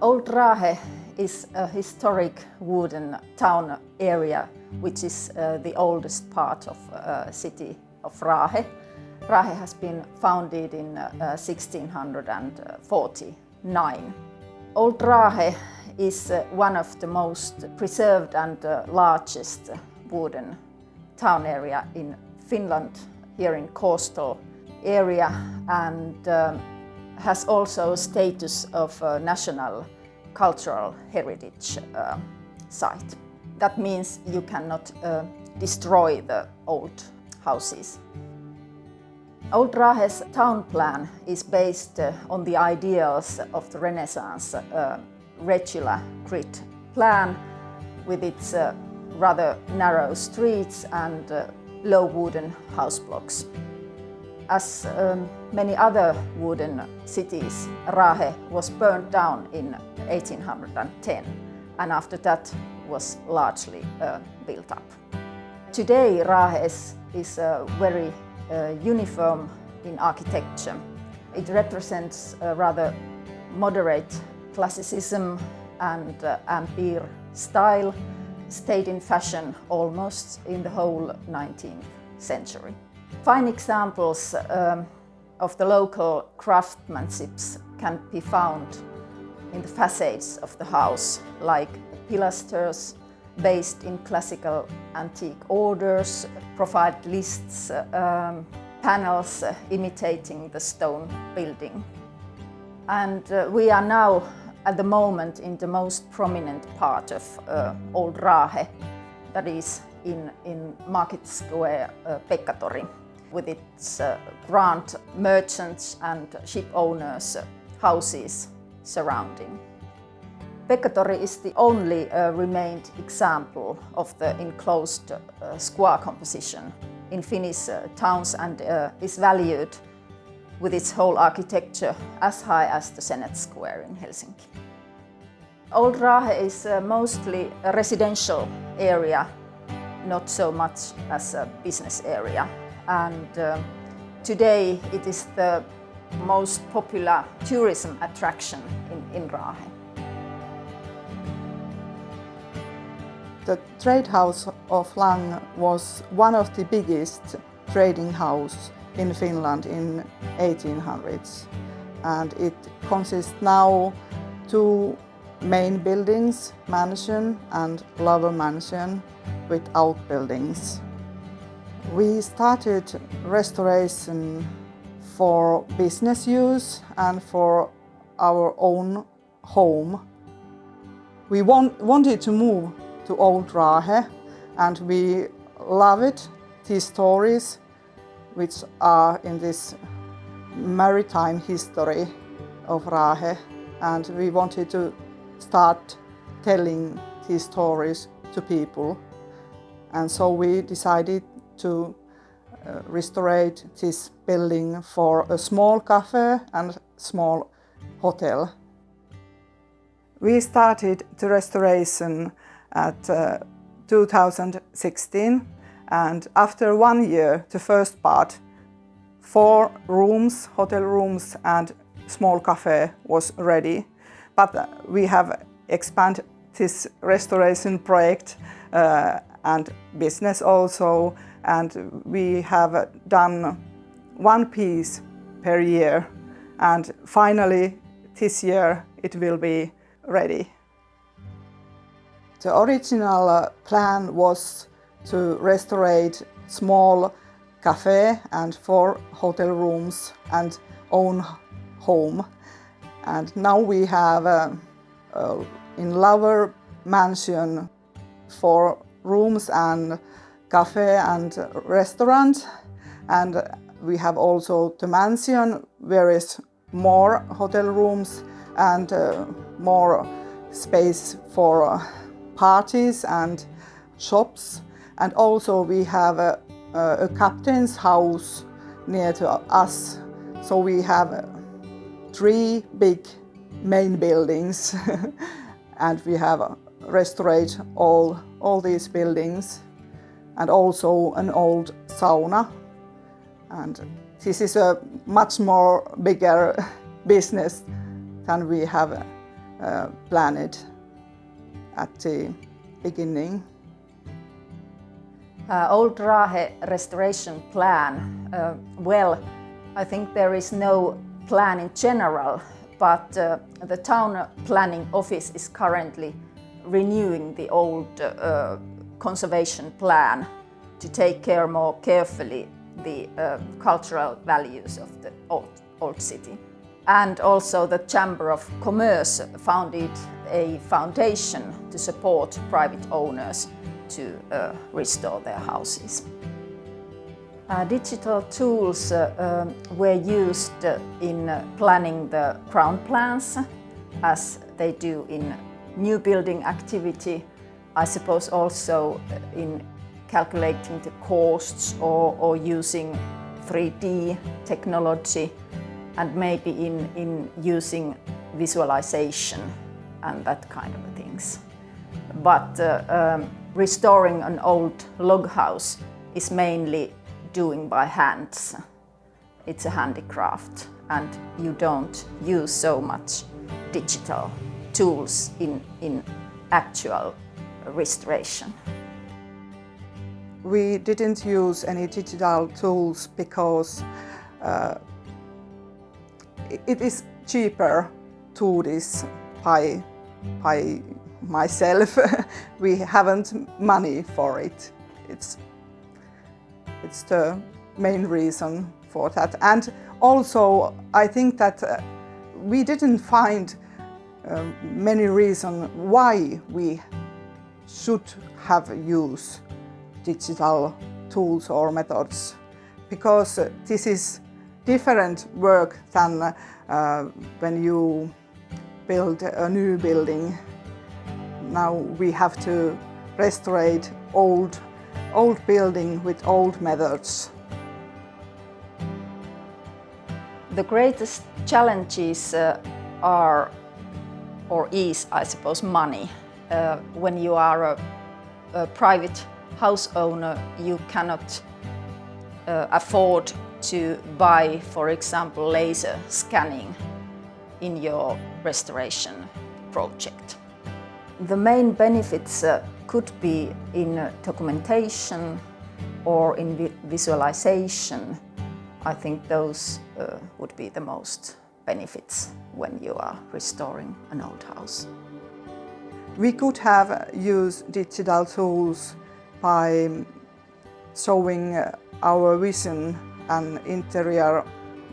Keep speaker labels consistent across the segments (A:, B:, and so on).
A: Old Raahe is a historic wooden town area which is the oldest part of city of Raahe. Raahe has been founded in 1649. Old Raahe is one of the most preserved and largest wooden town area in Finland, here in coastal area, and has also status of a national cultural heritage site. That means you cannot destroy the old houses. Old Raahe's town plan is based on the ideals of the Renaissance regular grid plan with its rather narrow streets and low wooden house blocks. As many other wooden cities, Raahe was burned down in 1810 and after that was largely built up. Today Raahe is very uniform in architecture. It represents a rather moderate classicism and empire style, stayed in fashion almost in the whole 19th century. Fine examples of the local craftsmanship can be found in the facades of the house, like pilasters based in classical antique orders, provide lists, panels imitating the stone building. And we are now at the moment in the most prominent part of Old Raahe, that is in Market Square, Pekkatori, with its grand merchants and ship owners' houses surrounding. Pekkatori is the only remained example of the enclosed square composition in Finnish towns and is valued with its whole architecture as high as the Senate Square in Helsinki. Old Raahe is mostly a residential area, not so much as a business area. And today it is the most popular tourism attraction in Raahe.
B: The trade house of Lang was one of the biggest trading houses in Finland in 1800s, and it consists now two main buildings, mansion and lower mansion with outbuildings. We started restoration for business use and for our own home. We wanted to move to Old Raahe, and we loved these stories which are in this maritime history of Raahe, and we wanted to start telling these stories to people. And so we decided to restore this building for a small cafe and small hotel. We started the restoration at 2016, and after 1 year, the first part, 4 rooms, hotel rooms and small cafe was ready. But we have expanded this restoration project and business also, and we have done 1 piece per year, and finally this year it will be ready. The original plan was to restore small cafe and 4 hotel rooms and own home. And now we have in lower mansion 4 rooms and cafe and restaurant, and we have also the mansion where is more hotel rooms and more space for parties and shops. And also we have a captain's house near to us, so we have 3 big main buildings and we have restored all these buildings, and also an old sauna. And this is a much more bigger business than we have planned at the beginning.
A: Old Raahe restoration plan, well, I think there is no plan in general, but the town planning office is currently renewing the old conservation plan to take care more carefully the cultural values of the old city. And also the Chamber of Commerce founded a foundation to support private owners to restore their houses. Digital tools were used in planning the ground plans, as they do in new building activity. I suppose also in calculating the costs or using 3D technology, and maybe in using visualization and that kind of things. But restoring an old log house is mainly doing by hands. It's a handicraft, and you don't use so much digital tools in actual restoration.
B: We didn't use any digital tools because it is cheaper to do this by myself. We haven't money for it. It's the main reason for that. And also I think that we didn't find many reasons why we should have used digital tools or methods, because this is different work than when you build a new building. Now we have to restore old building with old methods.
A: The greatest challenges are, or is, I suppose, money. When you are a private house owner, you cannot afford to buy, for example, laser scanning in your restoration project. The main benefits could be in documentation or in visualization. I think those would be the most benefits when you are restoring an old house.
B: We could have used digital tools by showing our vision and interior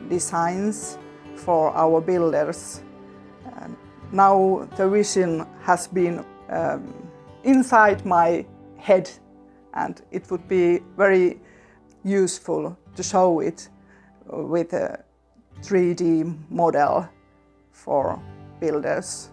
B: designs for our builders. Now the vision has been inside my head, and it would be very useful to show it with a 3D model for builders.